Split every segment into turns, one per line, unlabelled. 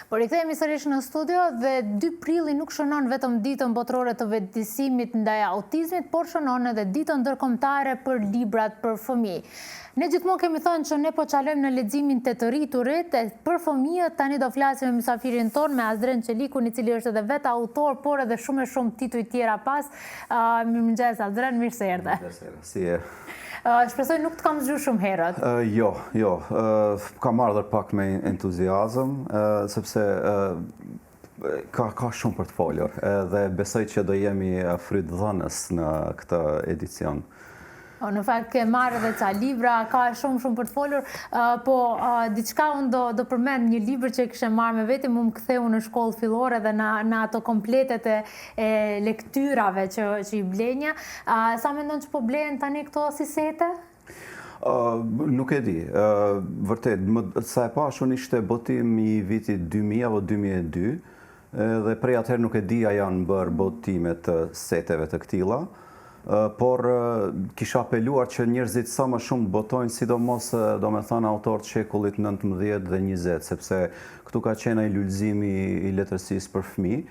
Por rikthehemi sërish në studio dhe 2 prilli nuk shënon vetëm ditën botërore të vetëdijësimit ndaj autizmit, por shënon edhe ditën ndërkombëtare për librat për fëmijë. Ne gjithmonë kemi thënë që ne po qalojmë në leximin të rriturit për fëmijët. Tani do flasim me mysafirin ton, me Azren Çelikun, i cili është edhe vetë autor, por edhe shumë tituj tjera pas. Mirëmëngjes Azren, mirë se erdhe.
Si e?
Shpresoj nuk të kam zgjuar shumë herët.
Jo. Kam ardhur pak me entuziazëm, sepse ka shumë për të folur dhe besoj që do jemi frytdhënës në këtë edicion.
Në fakt ke marrë edhe ca libra, ka shumë për të folur, po diçka unë do përmend një libër që kishe marrë me veti, më ktheu në shkollë fillore dhe në ato kompletet e lektyrave që i blenja. Sa mendon që po blen tani këto si sete?
Nuk e di. Vërtet, sa e pash unë ishte botim i vitit 2000 apo 2002, dhe prej atëherë nuk e di a janë bërë botimet të seteve të këtilla. Por kisha apeluar që njerëzit sa më shumë të botojnë, sidomos do me thënë autorët shekullit 19 dhe 20, sepse këtu ka qenë ai lulëzimi i letërsisë për fëmijë.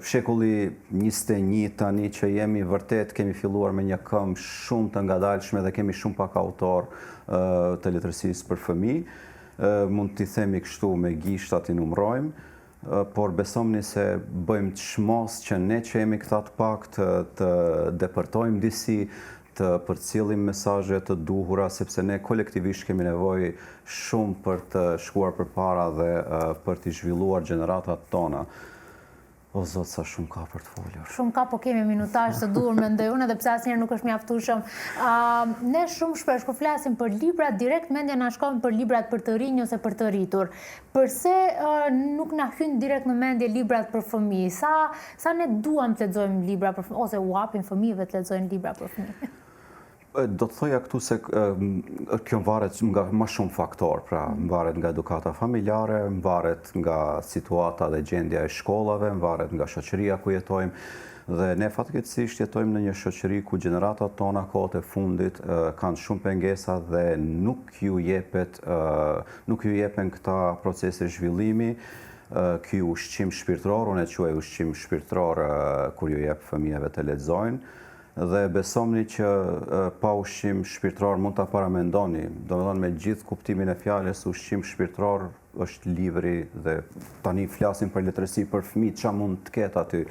Shekulli 21 tani që jemi vërtet kemi filluar me një këmbë shumë të ngadalshme dhe kemi shumë pak autor të letërsisë për fëmijë. Mund t'i themi kështu me gishtat i numrojmë. Por besomni se bëjmë të shmos që ne që jemi këta të pak të depërtojmë disi, të përcjellim mesazhe të duhura, sepse ne kolektivisht kemi nevojë shumë për të shkuar përpara dhe për të zhvilluar gjeneratat tona. O Zot, sa shumë ka për të folur.
Shumë ka, po kemi minutazh të duhur mendoj unë, edhe pse asnjëherë nuk është mjaftueshëm. Ne shumë shpesh kur flasim për libra, direkt mendja na shkon për librat për të rinj ose për të rritur. Përse nuk na hyn direkt në mendje librat për fëmijë? Sa ne duam të lexojmë libra për fëmijë ose u japim fëmijëve të lexojnë libra për fëmijë?
Do të thoja këtu se kjo varet nga më shumë faktor, pra varet nga edukata familjare, varet nga situata dhe gjendja e shkollave, varet nga shoqëria ku jetojmë dhe ne fatkeqësisht jetojmë në një shoqëri ku gjeneratat tona kohët e fundit kanë shumë pengesa dhe nuk ju jepen këta procese zhvillimi, ky ushqim shpirtëror, unë e quaj ushqim shpirtëror kur ju jep fëmijëve të lexojnë. Dhe besomni që pa ushqim shpirtëror mund ta paramendoni, domethënë me gjithë kuptimin e fjalës, ushqim shpirtëror është libri dhe tani flasim për letërsi për fëmijë, çfarë mund të ketë aty?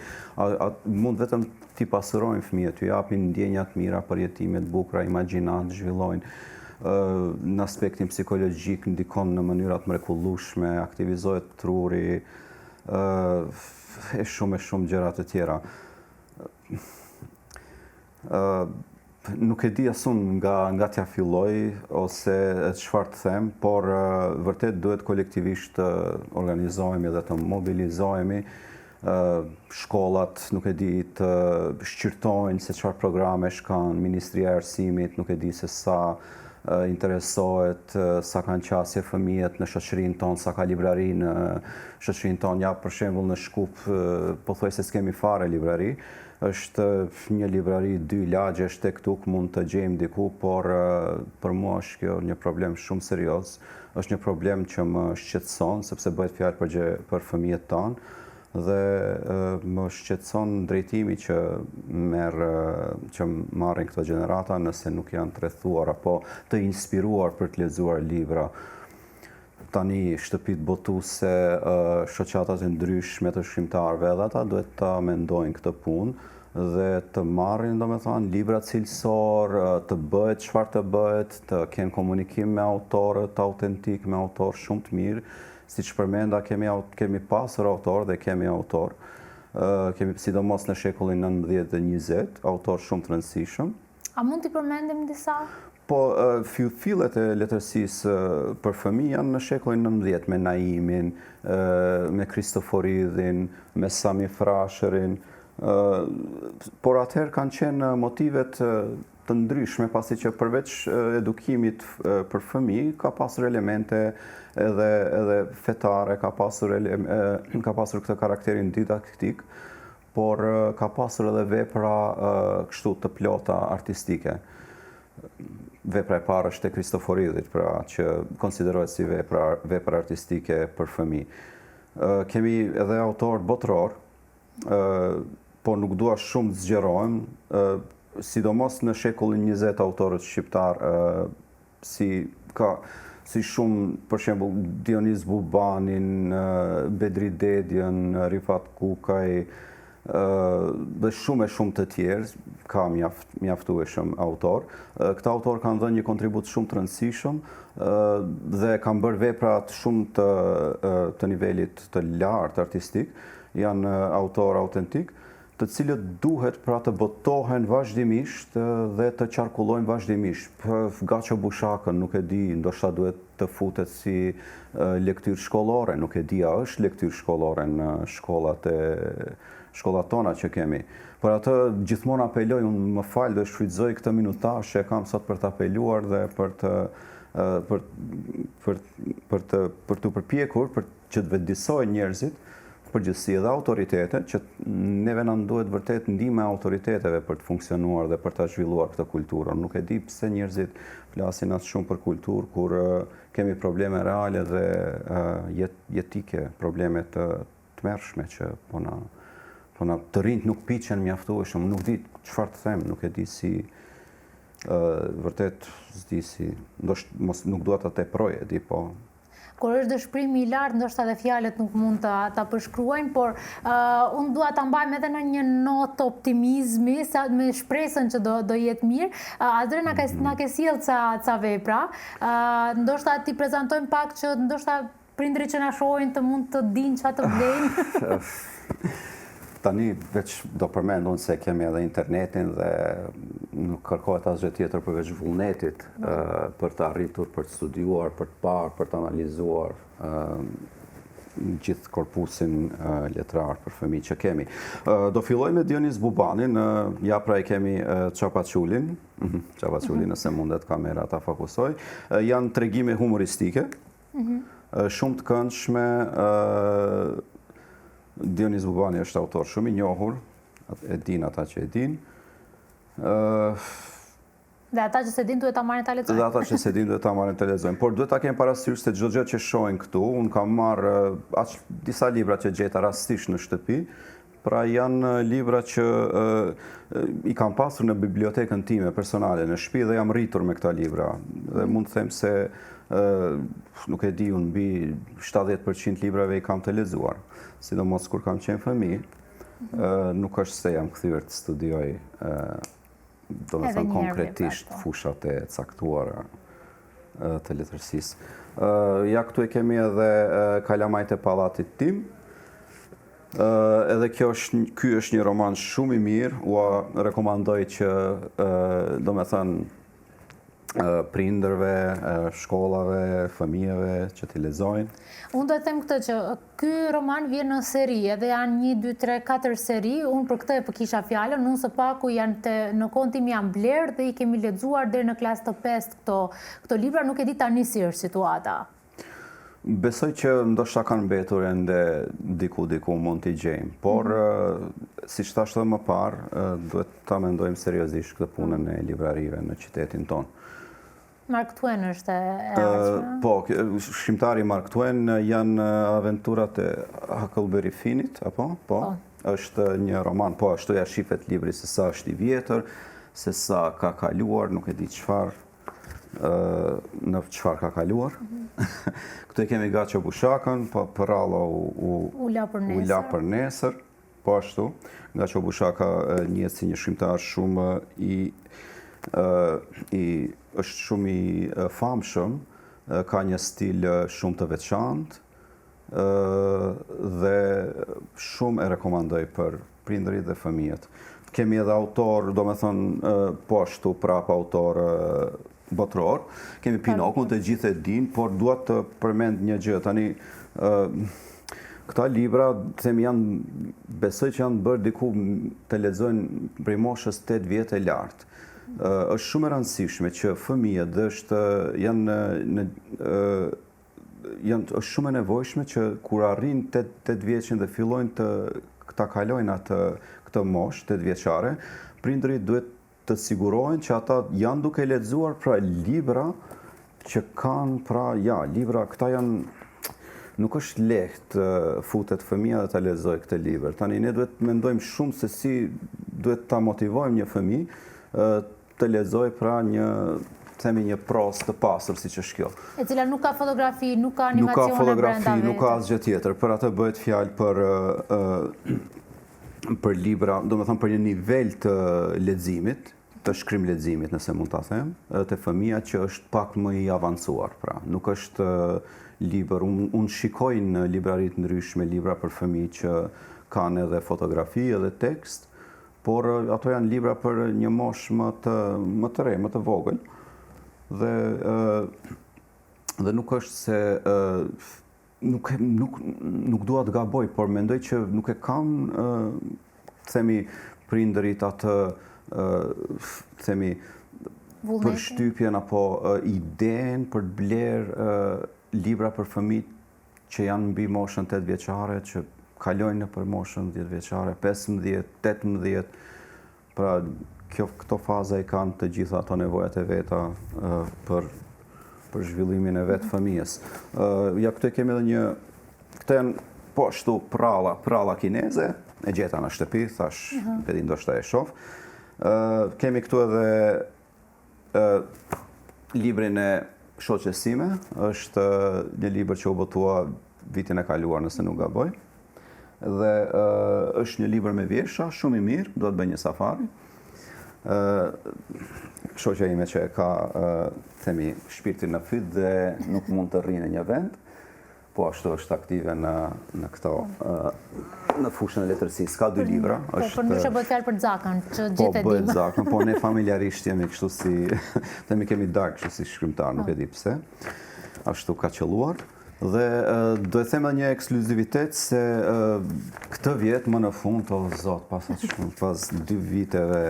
Mund vetëm t'i pasurojnë fëmijët, t'u japin ndjenja të mira, përjetime të bukura, imagjinat, zhvillojnë. Në aspektin psikologjik ndikon në mënyra të mrekullueshme, aktivizohet truri, e shumë gjëra të tjera. Nuk e di asun nga t'ja filloj ose çfarë të them, por vërtet duhet kolektivisht të organizohemi dhe të mobilizohemi. Shkollat, nuk e di, të shqyrtojnë se çfarë programesh kanë, Ministria e Arsimit, nuk e di se sa interesohet, sa kanë qasje fëmijët në shoqërinë tonë, sa ka librari në shoqërinë tonë. Ja, për shembull në Shkup, pothuajse s'kemi fare librari. Është një librari 2 lagjesh tek tuk, mund të gjejmë diku, por për mua është kjo një problem shumë serioz. Është një problem që më shqetëson, sepse bëhet fjalë për fëmijët tanë dhe më shqetëson drejtimi që marrin këto gjenerata nëse nuk janë të rrethuar apo të inspiruar për të lexuar libra. Tani shtëpit botuese, shoqatat e ndryshme të shkrimtarëve, edhe ata duhet ta mendojnë këtë punë dhe të marrin, domethënë, libra cilësor, të bëhet çfarë të bëhet, të kenë komunikim me autorët autentik, me autorë shumë të mirë. Siç përmenda, kemi pasur autor dhe kemi autor. Kemi sidomos në shekullin 19 dhe 20, autor shumë të rëndësishëm.
A mund t'i përmendim disa?
Po, fillet e letërsisë për fëmijë janë në shekullin 19, me Naimin, me Kristoforidhin, me Sami Frashërin, por atëherë kanë qenë motivet të ndryshme, pasi që përveç edukimit për fëmijë, ka pasur elemente edhe fetare, ka pasur këtë karakterin didaktik, por ka pasur edhe vepra kështu të plota artistike. Vepra e parë është e Kristoforidhit, pra që konsiderohet si vepra artistike për fëmijë. Kemi edhe autor botror, po nuk dua shumë të zgjerohem, sidomos në shekullin 20 autorët shqiptar si shumë, për shembull, Dionis Bubanin, Bedri Dedjen, Rifat Kukaj, dhe shumë të tjerë, ka mjaftueshëm autor. Këta autor kanë dhënë një kontribut shumë të rëndësishëm dhe kanë bërë vepra shumë të nivelit të lartë artistik, janë autor autentik, të cilët duhet pra të botohen vazhdimisht dhe të qarkullojnë vazhdimisht. Gaço Bushakën, nuk e di, ndoshta duhet të futet si lektyrë shkollore, nuk e di a është lektyrë shkollore në shkollat tona që kemi. Por atë gjithmonë apeloj, unë më falë dhe shfrytëzoj këtë minutazh që e kam sot për të apeluar dhe për të përpjekur, për që të vetëdijsojnë njerëzit, përgjithësi edhe autoritetet, që neve na duhet vërtet ndihmë autoriteteve për të funksionuar dhe për të zhvilluar këtë kulturë. Nuk e di pse njerëzit flasin as shumë për kulturë kur kemi probleme reale dhe jetike, probleme të tmerrshme që po na të rinjt nuk piqen mjaftueshëm, nuk di çfarë të them, nuk e di si vërtet s'di si, nuk dua ta teproj, e di, po.
Kur është dëshpërimi i lartë, ndoshta edhe fjalët nuk mund ta përshkruajnë, por unë dua ta mbajmë edhe në një notë optimizmi, me shpresën që do jetë mirë. Adre na ke sjell ca vepra. Ndoshta ti prezantojmë pak që ndoshta prindrit që na shohin të mund të dinë çfarë të blejnë.
Tani veç do përmend unë se kemi edhe internetin dhe nuk kërkohet asgjë tjetër përveç vullnetit për të arritur, për të studiuar, për të parë, për të analizuar gjithë korpusin letrar për fëmijë që kemi. Do filloj me Dionis Bubanin, ja pra e kemi Çapaçulin, nëse mundet kamera ta fokusoj. Janë tregime humoristike, shumë të këndshme. Dionis Bubani është autor shumë i njohur, e din ata që e din.
Dhe ata që se din duhet ta marrin ta lexojnë.
Dhe ata që se din duhet ta marrin ta lexojnë. Por duhet ta kemë parasysh se çdo gjë që shohin këtu, unë kam marrë disa libra që gjeta rastisht në shtëpi, pra janë libra që i kam pasur në bibliotekën time personale në shtëpi dhe jam rritur me këta libra. Dhe mund të them se nuk e di, unë mbi 70% librave i kam të lexuar. Sidomos kur kam qenë fëmijë, nuk është se jam kthyer të studioj domethënë konkretisht fushat e caktuara të letërsisë. Ja këtu e kemi edhe Kalamajt e pallatit tim. Edhe ky është një roman shumë i mirë, ua rekomandoj që domethënë prindërve, shkollave, fëmijëve që t'i lexojnë.
Unë do të them këtë që ky roman vjen në seri, edhe janë 1, 2, 3, 4 seri. Unë për këtë e kisha fjalën, unë së paku në kohën tim janë blerë dhe i kemi lexuar deri në klasë të 5 këto libra, nuk e di tani si është situata.
Besoj që ndoshta kanë mbetur ende diku mund t'i gjejmë, por siç thash edhe më parë, duhet ta mendojmë seriozisht këtë punën e librarive në qytetin tonë.
Mark Twain është e ardhshme?
Po, shkrimtari Mark Twain janë aventurat e Huckleberry Finnit, apo? Po. Është një roman, po ashtu ja shifet libri se sa është i vjetër, se sa ka kaluar, nuk e di në çfarë ka kaluar. Këtu e kemi Gaço Bushakën, po përralla u la për nesër, po ashtu. Gaço Bushaka njihet si një shkrimtar shumë është shumë i famshëm, ka një stil shumë të veçantë dhe shumë e rekomandoj për prindërit dhe fëmijët. Kemi edhe autor, domethënë po ashtu prap autor botror. Kemi Pinokun, të gjithë e din, por dua të përmend një gjë. Tani këta libra, besoj që janë bërë diku të lexojnë prej moshës 8 vjetë e lartë. Është shumë e rëndësishme që fëmijët është shumë e nevojshme që kur arrin 8 vjeçin dhe fillojnë të kalojnë këtë moshë 8 vjeçare, prindërit duhet të sigurohen që ata janë duke lexuar pra libra që kanë libra këta janë nuk është lehtë futet fëmija dhe ta lexoj këtë libër. Tani ne duhet mendojmë shumë se si duhet ta motivojmë një fëmijë të lexoj pra një prozë të pasur siç është kjo.
E cila nuk ka fotografi, nuk ka animacione brenda vetë.
Nuk ka fotografi, nuk ka asgjë tjetër. Për atë bëhet fjalë për libra, domethënë për një nivel të leximit, të shkrim leximit, nëse mund ta them, te fëmia që është pak më i avancuar, pra. Nuk është libër, unë shikoj në libraritë ndryshme libra për fëmijë që kanë edhe fotografi edhe tekst, por ato janë libra për një moshë më të re, më të vogël. Dhe nuk është se nuk dua të gaboj, por mendoj që nuk e kanë themi prindërit atë themi përshtypjen apo idenë për të blerë libra për fëmijë që janë mbi moshën 8 vjeçare, që kalojnë nëpër moshën 10 vjeçare, 15, 18. Pra këto faza i kanë të gjitha ato nevojat e veta për zhvillimin e vetë fëmijës. Ja, këtu kemi edhe një, këto janë po ashtu pralla kineze, e gjeta në shtëpi, thash, pedi ndoshta e shoh. Kemi këtu edhe librin e shoqes sime, është një libër që u botua vitin e kaluar nëse nuk gaboj. Dhe është një libër me vjesha, shumë i mirë, do të bëj një safari. Shoqja ime që ka themi shpirtin në fyt dhe nuk mund të rrinë në një vend, po ashtu është aktive në këto në fushën e letërsisë. Ka 2 libra.
Po përndryshe bëhet fjalë për Zakën, që gjithë e
Po bëhet
dim.
Zakën, po ne familjarisht jemi kështu si themi kemi darkë kështu si shkrimtar, nuk e di pse. Ashtu ka qelluar. Dhe do të them edhe një ekskluzivitet se këtë vit më në fund, o zot, pas 2 viteve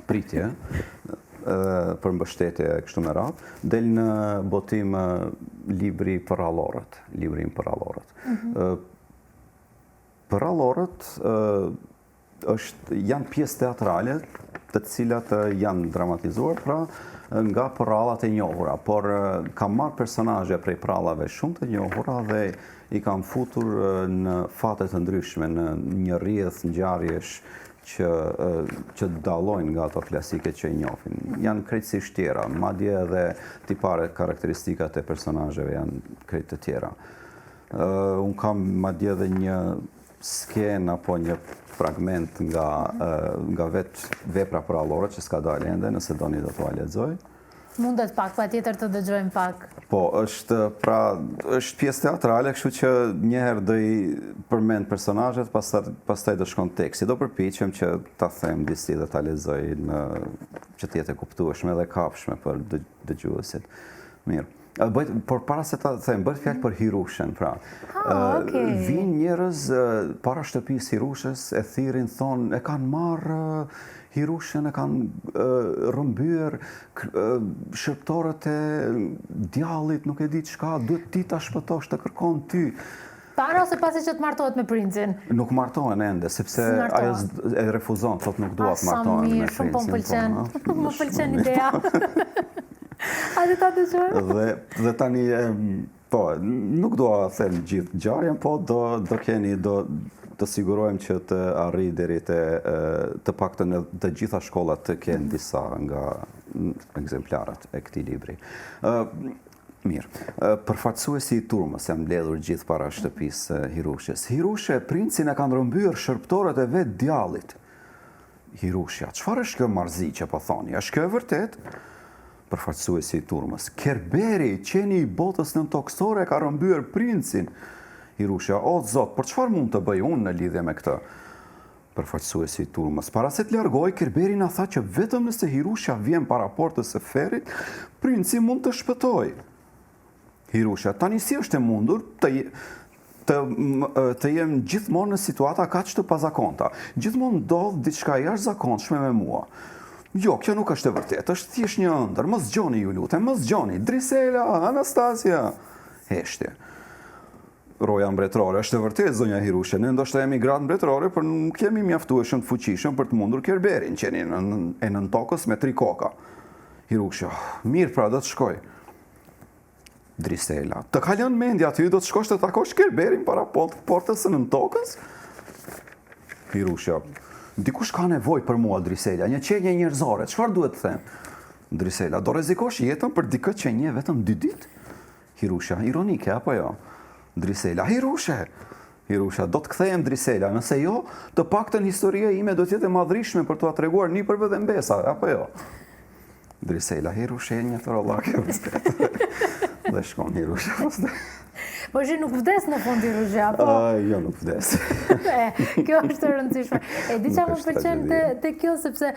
pritje për mbështetje kështu me radhë, del në botim libri për rallorët, librin për rallorët. Për rallorët janë pjesë teatrale të cilat janë dramatizuar, pra nga prallat e njohura, por kam marrë personazhe prej prallave shumë të njohura dhe i kam futur në fate të ndryshme, në një rrjedh ngjarjesh që dallojnë nga ato klasike që i njohin. Janë krejtësisht tjera, madje edhe tipare karakteristikat e personazheve janë krejt të tjera. Unë kam madje edhe një skenë apo një fragment nga vetë vepra prallore që s'ka dalë ende, nëse doni do t'ua lexoj.
Mundet pak, patjetër të dëgjojmë pak.
Po, është pjesë teatrale, kështu që njëherë do i përmend personazhet, pastaj do shkon teksti. Do përpiqem që ta them disi dhe ta lexoj që të jetë e kuptueshme dhe kafshme për dëgjuesit. Mirë. Por para se ta them, bëhet fjalë për Hirushen, pra. Vinë njerëz para shtëpisë Hirushës, e thirrin, thonë, e kanë marrë Hirushen, e kanë rrëmbyer shërptorët e djallit, nuk e di çka, duhet ti ta shpëtosh, të kërkon ty.
Para ose pasi që të martohet me princin?
Nuk martohen ende, sepse ajo e refuzon, thot nuk dua të martohen me princin.
Shumë po më pëlqen ideja. A dhe ta dëgjojmë?
Dhe tani, po, nuk dua të them gjithë ngjarjen, po do sigurojmë që të arri deri të paktën të gjitha shkollat të kenë disa nga ekzemplarat e këtij libri. Mirë, përfaqësuesi i turmës jam mbledhur gjithë para shtëpisë Hirushes. Hirushe, princin e kanë rrëmbyer shërptorët e vet djallit. Hirushja, çfarë është kjo marrëzi që po thoni? Është kjo e vërtet? Përfaqësuesi i turmës. Kerberi, qeni i botës nëntoksore, ka rrëmbyer princin. Hirushja, o zot, por çfarë mund të bëj unë në lidhje me këtë? Përfaqësuesi i turmës. Para se të largoj, Kerberi na tha që vetëm nëse Hirushja vjen para portës së ferrit, princi mund të shpëtojë. Hirushja, tani si është e mundur të jem gjithmonë në situata kaq të pazakonta. Gjithmonë ndodh diçka jashtëzakonshme me mua. Jo, kjo nuk është e vërtetë, është thjesht një ëndër. Mos zgjoni, ju lutem, mos zgjoni. Drisela, Anastasia. Heshtje. Roja mbretërore, është e vërtetë, zonja Hirushe, ne ndoshta jemi gratë mbretërore, por nuk jemi mjaftueshëm të fuqishëm për të mundur Kerberin, qenin e nën tokës me 3 koka. Hirushe, mirë pra, do të shkoj. Drisela, të kalon mendja aty, do të shkosh të takosh Kerberin para portës së Nën Tokës? Hirusha, dikush ka nevojë për mua, Drisela, një qenje njerëzore, çfarë duhet të them? Drisela, do rrezikosh jetën për dikë që një vetëm 2 ditë? Hirusha, ironike apo jo? Drisela, Hirusha, do të kthehem Drisela, nëse jo, të paktën historia ime do të jetë e madhrishme për t'ua treguar nipërve dhe mbesa, apo jo? Drisela, Hirusha e një trollake vërtet. Dhe shkon Hirusha pastaj.
Po shi nuk vdes në fund Hirusha, po?
Jo, nuk vdes.
Kjo është e rëndësishme. E di që më pëlqen te kjo, sepse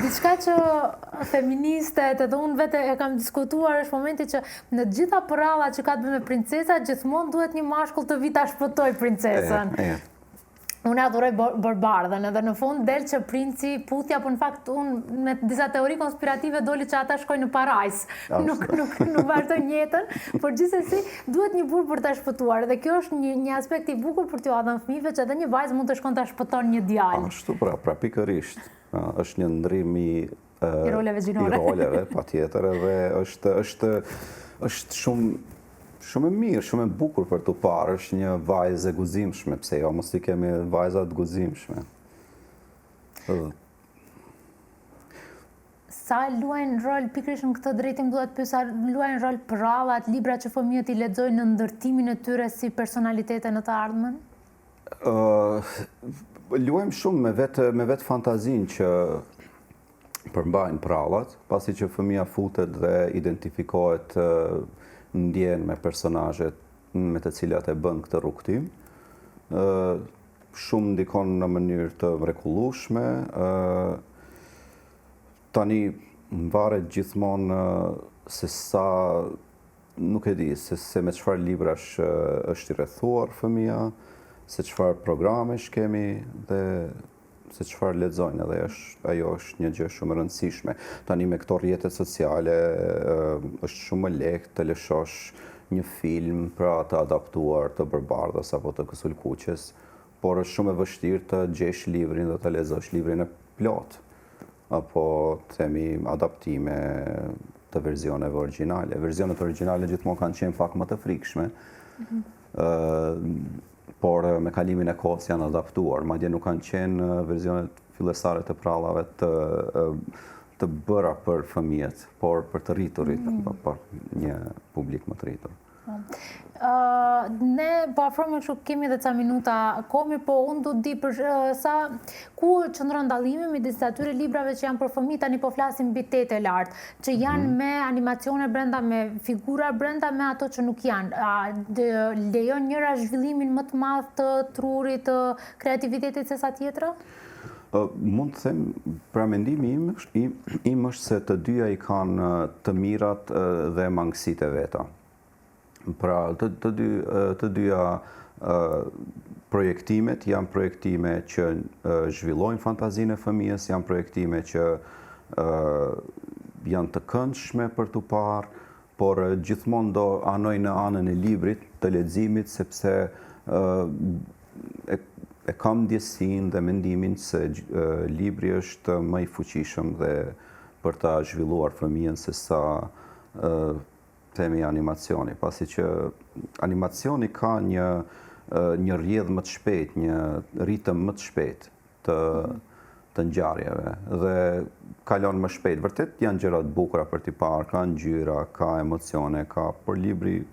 diçka që feministet edhe unë vete e kam diskutuar është momenti që në gjitha përralla që ka të bëjë me princesa, gjithmonë duhet një mashkull të vi ta shpëtoj princesën. Unë adhuroj Barbardhen, edhe në fund del që princi putja, por në fakt unë me disa teori konspirative doli që ata shkojnë në parajs. Nuk vazhdojnë jetën, por gjithsesi duhet një burr për ta shpëtuar. Dhe kjo është një aspekt i bukur për t'u dhënë fëmijëve që edhe një vajzë mund të shkon ta shpëton një djalë.
Ashtu pra pikërisht. Është një ndrim i
roleve gjinore.
I roleve, patjetër, edhe është shumë e mirë, shumë e bukur për të parë, është një vajzë e guzimshme, pse jo, mos i kemi vajzat guzimshme.
Sa luajnë rol, pikërisht në këtë drejtim duhet pyes, sa luajnë rol prallat, libra që fëmijët i lexojnë në ndërtimin e tyre si personalitete në të ardhmen?
Luajmë shumë me vetë fantazinë që përmbajnë prallat, pasi që fëmija futet dhe identifikohet ndjen me personazhet me të cilat e bën këtë rrugtim. Shumë ndikon në mënyrë të mrekullueshme. Tani varet gjithmonë se sa, nuk e di, se me çfarë librash është i rrethuar fëmia, se çfarë programesh kemi dhe se çfarë lexojnë, edhe ajo është një gjë shumë e rëndësishme. Tani me këto rrjetet sociale është shumë më lehtë të lëshosh një film pra të adaptuar të Barbardhës apo të Kësulkuqes, por është shumë e vështirë të gjesh livrin dhe të lexosh livrin e plot, apo themi adaptime të versioneve origjinale. Versionet origjinale gjithmonë kanë qenë pak më të frikshme. Por me kalimin e kohës janë adaptuar, madje nuk kanë qenë versionet fillestare të prallave të bëra për fëmijët, por për të rriturit, për një publik më të rritur.
Ne po afrohemi kështu, kemi edhe ca minuta komi, po unë du të di për ku qëndron dallimi midis atyre librave që janë për fëmijë, tani po flasim mbi tetë lart, që janë me animacione brenda, me figura brenda, me ato që nuk janë. Lejon njëra zhvillimin më të madh të trurit, të kreativitetit se sa tjetra?
Mund të them, pra mendimi im është se të dyja i kanë të mirat dhe mangësitë e veta. Pra, të dyja projektimet janë projektime që zhvillojnë fantazinë e fëmijës, janë projektime që janë të këndshme për t'u parë, por gjithmonë do anoj në anën e librit, të leximit, sepse e kam ndjesinë dhe mendimin se libri është më i fuqishëm dhe për ta zhvilluar fëmijën se sa themi animacioni, pasi që animacioni ka një rrjedhë më të shpejtë, një ritëm më të shpejtë të ngjarjeve dhe kalon më shpejt. Vërtet janë gjëra të bukura për t'i parë, ka ngjyra, ka emocione, por libri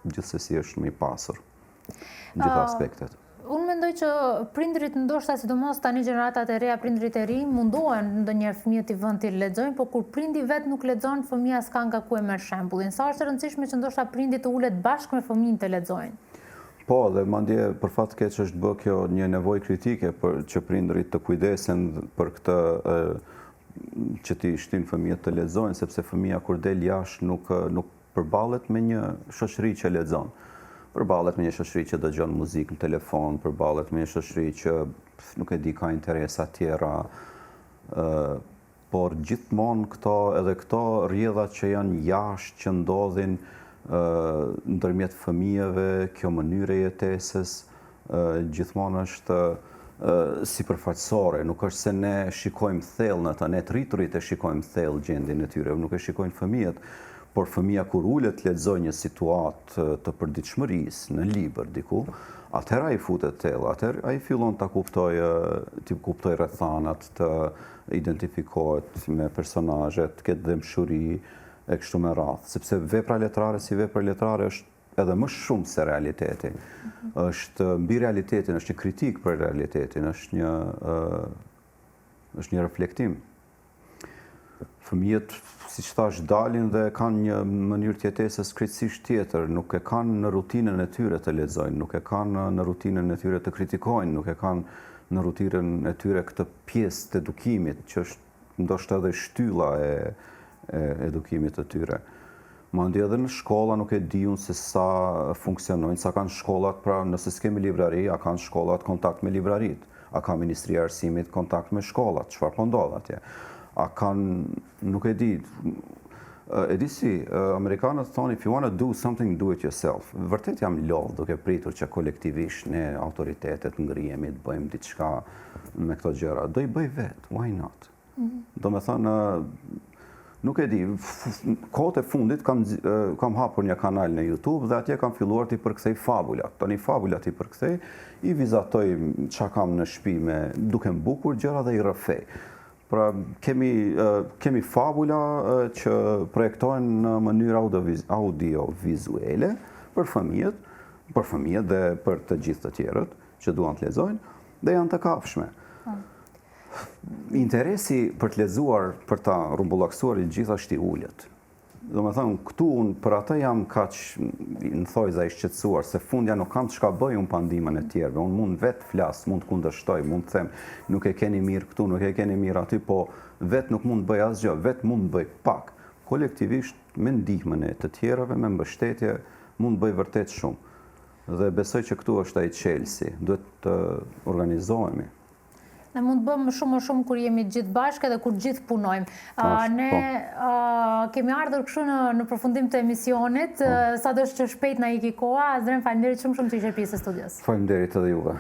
gjithsesi është më i pasur në gjitha aspektet.
Unë mendoj që prindrit ndoshta, sidomos tani gjeneratat e reja, prindrit e ri, mundohen ndonjëherë fëmijët i vënë t'i lexojnë, por kur prindi vet nuk lexon, fëmia s'ka nga ku e merr shembullin. Sa është e rëndësishme që ndoshta prindi të ulet bashkë me fëmijën të lexojnë.
Po, dhe mandje për fat keq është bë kjo një nevojë kritike për që prindrit të kujdesen për këtë që t'i shtin fëmijët të lexojnë, sepse fëmia kur del jashtë nuk përballet me një shoqëri që lexon. Përballet me një shoqëri që dëgjon muzikë në telefon, përballet me një shoqëri që nuk e di ka interesa tjera, por gjithmonë këto rrjedhat që janë jashtë, që ndodhin ndërmjet fëmijëve, kjo mënyrë e jetesës, gjithmonë është sipërfaqësore, nuk është se ne shikojmë thellë në ta, ne të rriturit e shikojmë thellë gjendjen e tyre, nuk e shikojnë fëmijët, por fëmia kur ulet lexoj një situatë të përditshmërisë në libër diku, atëherë ai futet tellë, atëherë ai fillon ta kuptoj rrethanat, të identifikohet me personazhet, të ketë dëmshuri e kështu me radhë, sepse vepra letrare si vepër letrare është edhe më shumë se realiteti. Është mbi realitetin, është një kritik për realitetin, është një reflektim. Fëmijët, siç thash, dalin dhe kanë një mënyrë tjetesës krejtësisht tjetër, nuk e kanë në rutinën e tyre të lexojnë, nuk e kanë në rutinën e tyre të kritikojnë, nuk e kanë në rutinën e tyre këtë pjesë të edukimit, që është ndoshta edhe shtylla e edukimit të tyre. Mandje edhe në shkolla nuk e diun se sa funksionojnë, sa kanë shkollat, pra nëse s'kemi librari, a kanë shkollat kontakt me librarit, a ka Ministria e Arsimit kontakt me shkollat, çfarë po ndodh atje. A kanë, nuk e di si, Amerikanët thonë, if you want to do something, do it yourself. Vërtet jam lodh duke pritur që kolektivisht ne autoritetet ngrihemi të bëjmë diçka me këto gjëra. Do I bëj vetë, why not? Do me thënë, nuk e di, kohët e fundit kam hapur një kanal në YouTube dhe atje kam filluar t'i përkthej fabulat. Tani fabulat i përkthej, i vizatoj çka kam në shtëpi duke mbukur gjëra dhe i rrëfej. Pra, kemi fabula që projektojnë në mënyrë audiovizuele për fëmijët dhe për të gjithë të tjerët që duan të lexojnë dhe janë të kafshme. Interesi për të lexuar, për ta rrumbullaksuar i gjithë është I ulët. Do me thënë, këtu unë për atë jam kaq në thojza I shqetësuar, se fundja nuk kam çka bëj unë pa ndihmën e tjerëve. Unë mund vetë flas, mund të kundërshtoj, mund të them, nuk e keni mirë këtu, nuk e keni mirë aty, po vetë nuk mund të bëj asgjë, vetë mund të bëj pak. Kolektivisht me ndihmën e të tjerëve, me mbështetje, mund të bëj vërtet shumë. Dhe besoj që këtu është ai çelësi, duhet të organizohemi.
Ne mund të bëmë shumë më shumë kur jemi gjithë bashkë dhe kur gjithë punojmë. Ne kemi ardhur kështu në përfundim të emisionit, sa do që shpejt na iki koha. Azrem, faleminderit shumë që ishe pjesë e studios.
Faleminderit edhe juve.